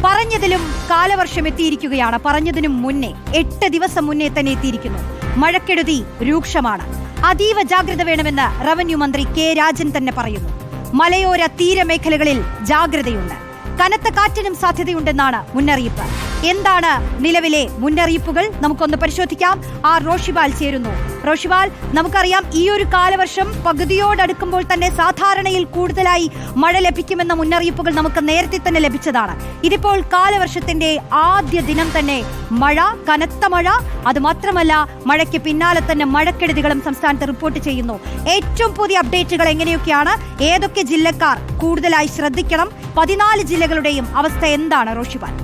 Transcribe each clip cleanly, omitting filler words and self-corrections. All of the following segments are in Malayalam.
പറഞ്ഞതിലും കാലവർഷം എത്തിയിരിക്കുകയാണ്. പറഞ്ഞതിനും മുന്നേ 8 ദിവസം മുന്നേ തന്നെ എത്തിയിരിക്കുന്നു. മഴക്കെടുതി രൂക്ഷമാണ്. അതീവ ജാഗ്രത വേണമെന്ന് റവന്യൂ മന്ത്രി കെ രാജൻ തന്നെ പറയുന്നു. മലയോര തീരമേഖലകളിൽ ജാഗ്രതയുണ്ട്. കനത്ത കാറ്റിനും സാധ്യതയുണ്ടെന്നാണ് മുന്നറിയിപ്പ്. എന്താണ് നിലവിലെ മുന്നറിയിപ്പുകൾ? നമുക്കൊന്ന് പരിശോധിക്കാം. റോഷിബാൽ ചേരുന്നു. റോഷിബാൽ, നമുക്കറിയാം ഈ ഒരു കാലവർഷം പകുതിയോടടുക്കുമ്പോൾ തന്നെ സാധാരണയിൽ കൂടുതലായി മഴ ലഭിക്കുമെന്ന മുന്നറിയിപ്പുകൾ നമുക്ക് നേരത്തെ തന്നെ ലഭിച്ചതാണ്. ഇതിപ്പോൾ കാലവർഷത്തിന്റെ ആദ്യ ദിനം തന്നെ മഴ, കനത്ത മഴ. അത് മാത്രമല്ല, മഴയ്ക്ക് പിന്നാലെ തന്നെ മഴക്കെടുതികളും സംസ്ഥാനത്ത് റിപ്പോർട്ട് ചെയ്യുന്നു. ഏറ്റവും പുതിയ അപ്ഡേറ്റുകൾ എങ്ങനെയൊക്കെയാണ്? ഏതൊക്കെ ജില്ലക്കാർ കൂടുതലായി ശ്രദ്ധിക്കണം? 14 ജില്ലകളുടെയും അവസ്ഥ എന്താണ് റോഷിബാൽ?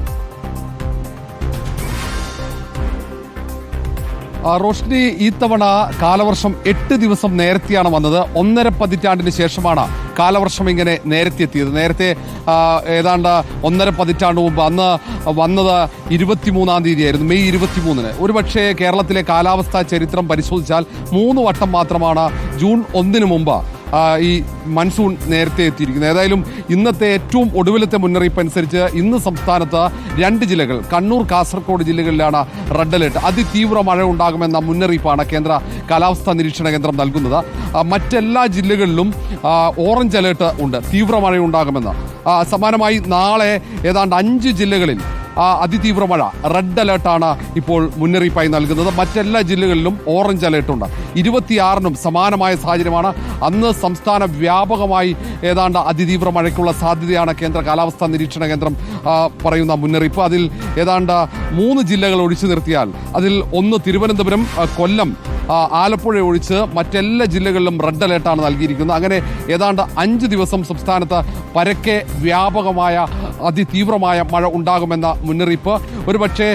റോഷ്നി, ഈ തവണ കാലവർഷം 8 ദിവസം നേരത്തെയാണ് വന്നത്. 1.5 പതിറ്റാണ്ടിന് ശേഷമാണ് കാലവർഷം ഇങ്ങനെ നേരത്തെ എത്തിയത്. നേരത്തെ ഏതാണ്ട് 1.5 പതിറ്റാണ്ട് മുമ്പ് അന്ന് വന്നത് 23-ാം തീയതിയായിരുന്നു, മെയ് 23-ന്. ഒരുപക്ഷെ കേരളത്തിലെ കാലാവസ്ഥാ ചരിത്രം പരിശോധിച്ചാൽ 3 വട്ടം മാത്രമാണ് ജൂൺ 1-ന് മുമ്പ് ഈ മൺസൂൺ നേരത്തെ എത്തിയിരിക്കുന്നത്. ഏതായാലും ഇന്നത്തെ ഏറ്റവും ഒടുവിലത്തെ മുന്നറിയിപ്പ് അനുസരിച്ച് ഇന്ന് സംസ്ഥാനത്ത് 2 ജില്ലകൾ, കണ്ണൂർ, കാസർഗോഡ് ജില്ലകളിലാണ് റെഡ് അലേർട്ട്. അതിതീവ്ര മഴ ഉണ്ടാകുമെന്ന മുന്നറിയിപ്പാണ് കേന്ദ്ര കാലാവസ്ഥാ നിരീക്ഷണ കേന്ദ്രം നൽകുന്നത്. മറ്റെല്ലാ ജില്ലകളിലും ഓറഞ്ച് അലേർട്ട് ഉണ്ട്, തീവ്ര മഴയുണ്ടാകുമെന്ന്. സമാനമായി നാളെ ഏതാണ്ട് 5 ജില്ലകളിൽ അതിതീവ്ര മഴ, റെഡ് അലേർട്ടാണ് ഇപ്പോൾ മുന്നറിയിപ്പായി നൽകുന്നത്. മറ്റെല്ലാ ജില്ലകളിലും ഓറഞ്ച് അലേർട്ടുണ്ട്. 26-നും സമാനമായ സാഹചര്യമാണ്. അന്ന് സംസ്ഥാന വ്യാപകമായി ഏതാണ്ട് അതിതീവ്ര മഴയ്ക്കുള്ള സാധ്യതയാണ് കേന്ദ്ര കാലാവസ്ഥാ നിരീക്ഷണ കേന്ദ്രം പറയുന്ന മുന്നറിയിപ്പ്. അതിൽ ഏതാണ്ട് 3 ജില്ലകൾ ഒഴിച്ചു നിർത്തിയാൽ അതിൽ ഒന്ന് തിരുവനന്തപുരം, കൊല്ലം, ആലപ്പുഴ ഒഴിച്ച് മറ്റെല്ലാ ജില്ലകളിലും റെഡ് അലേർട്ടാണ് നൽകിയിരിക്കുന്നത്. അങ്ങനെ ഏതാണ്ട് 5 ദിവസം സംസ്ഥാനത്ത് പരക്കെ വ്യാപകമായ അതിതീവ്രമായ മഴ ഉണ്ടാകുമെന്ന മുന്നറിയിപ്പ്. ഒരുപക്ഷെ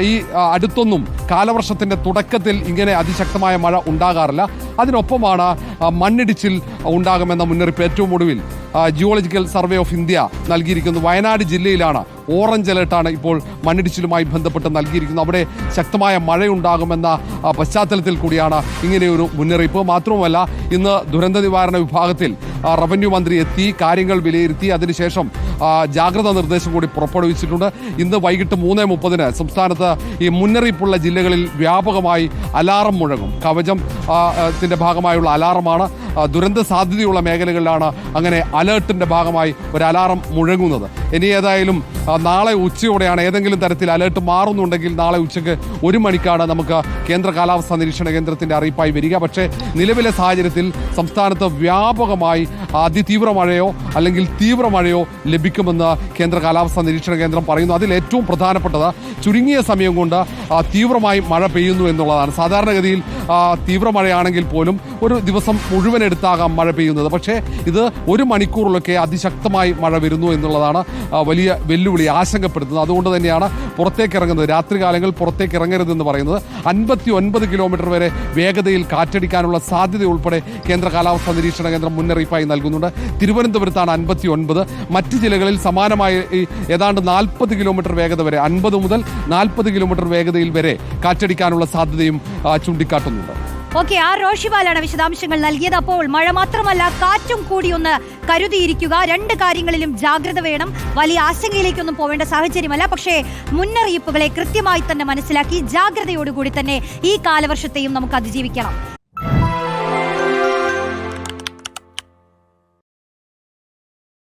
ഈ അടുത്തൊന്നും കാലവർഷത്തിന്റെ തുടക്കത്തിൽ ഇങ്ങനെ അതിശക്തമായ മഴ ഉണ്ടാകാറില്ല. അതിനൊപ്പമാണ് മണ്ണിടിച്ചിൽ ഉണ്ടാകുമെന്ന മുന്നറിയിപ്പ് ഏറ്റവും ഒടുവിൽ ജിയോളജിക്കൽ സർവേ ഓഫ് ഇന്ത്യ നൽകിയിരിക്കുന്നത്. വയനാട് ജില്ലയിലാണ് ഓറഞ്ച് അലേർട്ടാണ് ഇപ്പോൾ മണ്ണിടിച്ചിലുമായി ബന്ധപ്പെട്ട് നൽകിയിരിക്കുന്നത്. അവിടെ ശക്തമായ മഴയുണ്ടാകുമെന്ന പശ്ചാത്തലത്തിൽ കൂടിയാണ് ഇങ്ങനെയൊരു മുന്നറിയിപ്പ്. മാത്രവുമല്ല, ഇന്ന് ദുരന്ത നിവാരണ വിഭാഗത്തിൽ റവന്യൂ മന്ത്രി എത്തി കാര്യങ്ങൾ വിലയിരുത്തി. അതിനുശേഷം ജാഗ്രതാ നിർദ്ദേശം കൂടി പുറപ്പെടുവിച്ചിട്ടുണ്ട്. ഇന്ന് വൈകിട്ട് 3:30-ന് സംസ്ഥാനത്ത് ഈ മുന്നറിയിപ്പുള്ള ജില്ലകളിൽ വ്യാപകമായി അലാറം മുഴങ്ങും. കവചം ത്തിന്റെ ഭാഗമായുള്ള അലാറമാണ്. ദുരന്ത സാധ്യതയുള്ള മേഖലകളിലാണ് അങ്ങനെ അലേർട്ടിന്റെ ഭാഗമായി ഒരു അലാറം മുഴങ്ങുന്നത്. ഇനി ഏതായാലും നാളെ ഉച്ചയോടെയാണ് ഏതെങ്കിലും തരത്തിൽ അലേർട്ട് മാറുന്നുണ്ടെങ്കിൽ നാളെ ഉച്ചയ്ക്ക് 1 മണിക്കാണ് നമുക്ക് കേന്ദ്ര കാലാവസ്ഥാ നിരീക്ഷണ കേന്ദ്രത്തിന്റെ അറിയിപ്പായി വരിക. പക്ഷേ നിലവിലെ സാഹചര്യത്തിൽ സംസ്ഥാനത്ത് വ്യാപകമായി അതിതീവ്ര മഴയോ അല്ലെങ്കിൽ തീവ്ര മഴയോ ലഭിക്കുമെന്ന് കേന്ദ്ര കാലാവസ്ഥാ നിരീക്ഷണ കേന്ദ്രം പറയുന്നു. അതിൽ ഏറ്റവും പ്രധാനപ്പെട്ടത് ചുരുങ്ങിയ സമയം കൊണ്ട് തീവ്രമായി മഴ പെയ്യുന്നു എന്നുള്ളതാണ്. സാധാരണഗതിയിൽ തീവ്ര മഴയാണെങ്കിൽ പോലും ഒരു ദിവസം മുഴുവൻ എടുത്താകാം മഴ പെയ്യുന്നത്. പക്ഷേ ഇത് 1 മണിക്കൂറിലൊക്കെ അതിശക്തമായി മഴ വരുന്നു എന്നുള്ളതാണ് വലിയ വെല്ലുവിളി, ആശങ്കപ്പെടുത്തുന്നത്. അതുകൊണ്ട് തന്നെയാണ് പുറത്തേക്ക് ഇറങ്ങുന്നത്, രാത്രികാലങ്ങൾ പുറത്തേക്ക് ഇറങ്ങരുതെന്ന് പറയുന്നത്. 59 കിലോമീറ്റർ വരെ വേഗതയിൽ കാറ്റടിക്കാനുള്ള സാധ്യത ഉൾപ്പെടെ കേന്ദ്ര കാലാവസ്ഥാ നിരീക്ഷണ കേന്ദ്രം മുന്നറിയിപ്പായി നൽകുന്നുണ്ട്. തിരുവനന്തപുരത്താണ് 59. മറ്റ് ജില്ലകളിൽ സമാനമായ ഏതാണ്ട് 40 കിലോമീറ്റർ വേഗത വരെ, 50 മുതൽ 40 കിലോമീറ്റർ വേഗതയിൽ വരെ കാറ്റടിക്കാനുള്ള സാധ്യതയും ചൂണ്ടിക്കാട്ടുന്നുണ്ട്. ഓക്കെ, റോഷിബാലാണ് വിശദാംശങ്ങൾ നൽകിയത്. അപ്പോൾ മഴ മാത്രമല്ല, കാറ്റും കൂടി ഒന്ന് കരുതിയിരിക്കുക. 2 കാര്യങ്ങളിലും ജാഗ്രത വേണം. വലിയ ആശങ്കയിലേക്കൊന്നും പോവേണ്ട സാഹചര്യമല്ല. പക്ഷേ മുന്നറിയിപ്പുകളെ കൃത്യമായി തന്നെ മനസ്സിലാക്കി ജാഗ്രതയോടുകൂടി തന്നെ ഈ കാലവർഷത്തെയും നമുക്ക് അതിജീവിക്കണം.